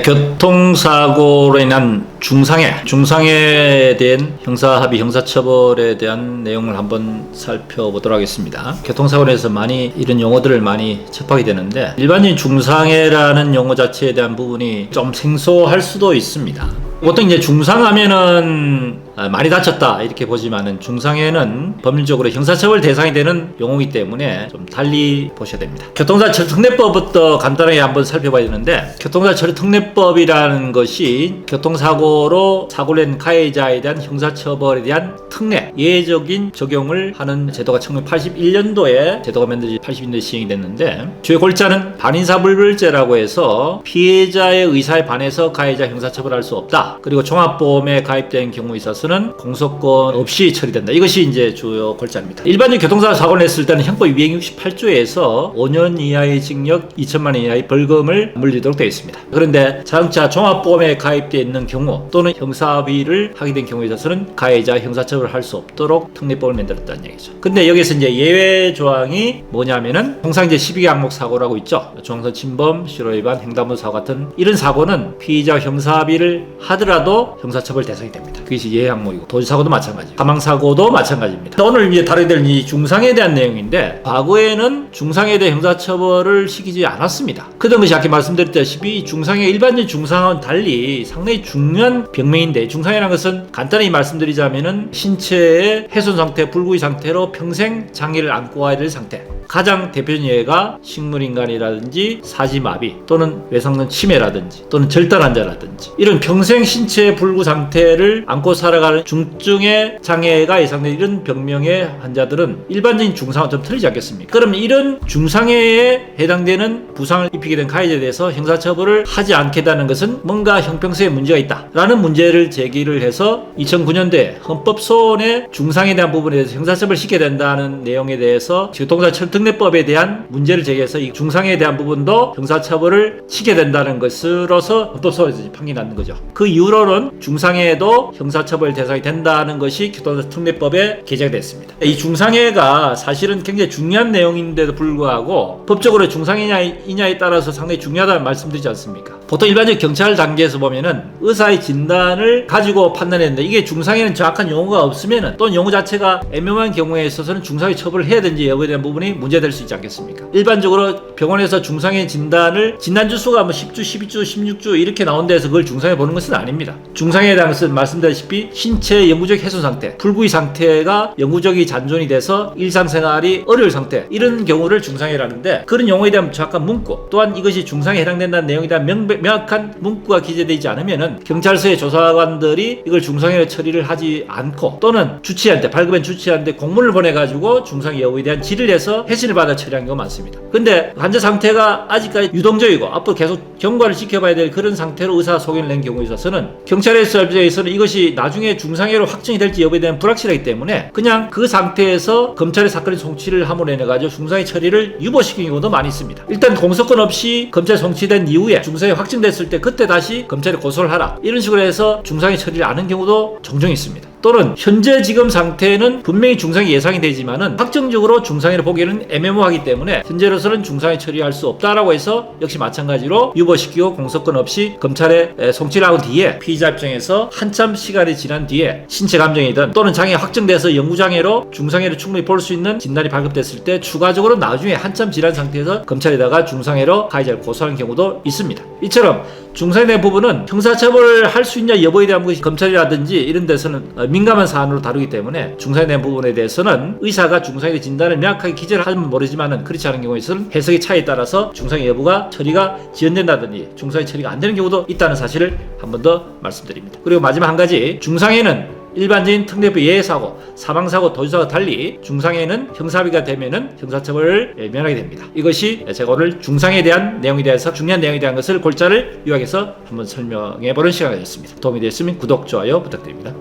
교통사고로 인한 중상해에 대한 형사합의, 형사처벌에 대한 내용을 한번 살펴보도록 하겠습니다. 교통사고로 해서 많이 이런 용어들을 많이 접하게 되는데, 일반적인 중상해라는 용어 자체에 대한 부분이 좀 생소할 수도 있습니다. 보통 이제 중상하면은 많이 다쳤다 이렇게 보지만은, 중상해는 법률적으로 형사처벌 대상이 되는 용어이기 때문에 좀 달리 보셔야 됩니다. 교통사고처벌특례법부터 간단하게 한번 살펴봐야 되는데, 교통사고처벌특례법이라는 것이 교통사고로 사고를 낸 가해자에 대한 형사처벌에 대한 특례, 예외적인 적용을 하는 제도가 1981년도에 제도가 만들어져 80년도에 시행이 됐는데, 주요 골자는 반인사불벌죄라고 해서 피해자의 의사에 반해서 가해자 형사처벌할 수 없다. 그리고 종합보험에 가입된 경우에 있어서는 공소권 없이 처리된다. 이것이 이제 주요 골자입니다. 일반적인 교통사고를 냈을 때는 형법 268조에서 5년 이하의 징역 2천만 원 이하의 벌금을 물리도록 되어 있습니다. 그런데 자동차 종합보험에 가입되어 있는 경우 또는 형사합의를 하게 된 경우에 있어서는 가해자 형사처벌을 할 수 없도록 특례법을 만들었다는 얘기죠. 근데 여기서 이제 예외 조항이 뭐냐면은, 통상 이제 12개 항목 사고라고 있죠. 중앙선 침범, 실효위반, 횡단보도 사고 같은 이런 사고는 피의자 형사합의를 하더라도 형사처벌 대상이 됩니다. 그것이 예외 항목이고, 도주사고도 마찬가지고, 사망사고도 마찬가지입니다. 오늘 이제 다루게 될 이 중상해에 대한 내용인데, 과거에는 중상해에 대해 형사처벌을 시키지 않았습니다. 그런 것이 아까 말씀드렸다시피 중상해, 일반적인 중상해와는 달리 상당히 중요한 병명인데, 중상해라는 것은 간단히 말씀드리자면은 신체의 훼손 상태, 불구의 상태로 평생 장애를 안고 와야 될 상태. 가장 대표적인 예가 식물인간이라든지 사지마비 또는 외상근 치매라든지 또는 절단환자라든지, 이런 평생 신체 불구 상태를 안고 살아가는 중증의 장애가 예상되는 이런 병명의 환자들은 일반적인 중상해와 좀 틀리지 않겠습니까? 그럼 이런 중상해에 해당되는 부상을 입히게 된 가해자에 대해서 형사처벌을 하지 않겠다는 것은 뭔가 형평성에 문제가 있다라는 문제를 제기를 해서 2009년도에 헌법소원의 중상해에 대한 부분에 대해서 형사처벌을 시켜야 된다는 내용에 대해서 교통사고처벌특례법에 대한 문제를 제기해서 이 중상해에 대한 부분도 형사처벌을 시켜야 된다는 것으로서 헌법소원에서 판결이 났는 거죠. 그 이후로는 중상해도 형사처벌 대상이 된다는 것이 교통사고특례법에 게재가 됐습니다. 이 중상해가 사실은 굉장히 중요한 내용인데도 불구하고 법적으로 중상해냐에 따라서 상당히 중요하다는 말씀드리지 않습니까? 보통 일반적 경찰 단계에서 보면은 의사의 진단을 가지고 판단했는데, 이게 중상해는 정확한 용어가 없으면은, 또는 용어 자체가 애매한 경우에 있어서는 중상해 처벌을 해야 되는지 여부에 대한 부분이 문제될 수 있지 않겠습니까? 일반적으로 병원에서 중상해 진단을, 진단 주수가 뭐 10주, 12주, 16주 이렇게 나온 데서 그걸 중상해 보는 것은 아닙니다. 중상해에 대한 것은 말씀드렸다시피 신체의 영구적 훼손 상태, 불구의 상태가 영구적이 잔존이 돼서 일상생활이 어려울 상태, 이런 경우를 중상해라는데, 그런 용어에 대한 정확한 문구, 또한 이것이 중상해에 해당된다는 내용에 대한 명확한 문구가 기재되지 않으면은 경찰서의 조사관들이 이걸 중상해로 처리를 하지 않고, 또는 주치의한테, 발급한 주치의한테 공문을 보내가지고 중상해 여부에 대한 질의를 해서 회신을 받아 처리한 경우가 많습니다. 근데 환자 상태가 아직까지 유동적이고 앞으로 계속 경과를 지켜봐야 될 그런 상태로 의사 소견을 낸 경우에 있어서는 경찰에서는 이것이 나중에 중상해로 확정이 될지 여부에 대한 불확실하기 때문에 그냥 그 상태에서 검찰의 사건의 송치를 함으로 인해가지고 중상해 처리를 유보시키는 경우도 많이 있습니다. 일단 공소권 없이 검찰 송치된 이후에 중상해 확정됐을 때 그때 다시 검찰에 고소를 하라, 이런 식으로 해서 중상해 처리를 안 하는 경우도 종종 있습니다. 또는 현재 지금 상태는 분명히 중상해 예상이 되지만은 확정적으로 중상해를 보기에는 애매모호하기 때문에 현재로서는 중상해 처리할 수 없다라고 해서 역시 마찬가지로 유보시키고 공소권 없이 검찰에 송치를 하고 뒤에 피의자 입장에서 한참 시간이 지난 뒤에 신체 감정이든 또는 장애 확정돼서 영구장애로 중상해를 충분히 볼 수 있는 진단이 발급됐을 때 추가적으로 나중에 한참 지난 상태에서 검찰에다가 중상해로 가해자를 고소하는 경우도 있습니다. 이처럼 중상해에 대한 부분은 형사처벌을 할 수 있냐 여부에 대한 것이 검찰이라든지 이런 데서는 민감한 사안으로 다루기 때문에 중상해에 대한 부분에 대해서는 의사가 중상해 진단을 명확하게 기재를 하면 모르지만은 그렇지 않은 경우에서는 해석의 차이에 따라서 중상해 여부가 처리가 지연된다든지 중상해 처리가 안 되는 경우도 있다는 사실을 한 번 더 말씀드립니다. 그리고 마지막 한 가지, 중상해는 일반적인 특례법 예외사고, 사망사고, 도주사고와 달리 중상해는 형사합의가 되면은 형사처벌을 면하게 됩니다. 이것이 제가 오늘 중상해에 대한 내용에 대해서 중요한 내용에 대한 것을 골자를 요약해서 한번 설명해 보는 시간이 되었습니다. 도움이 되었으면 구독, 좋아요 부탁드립니다.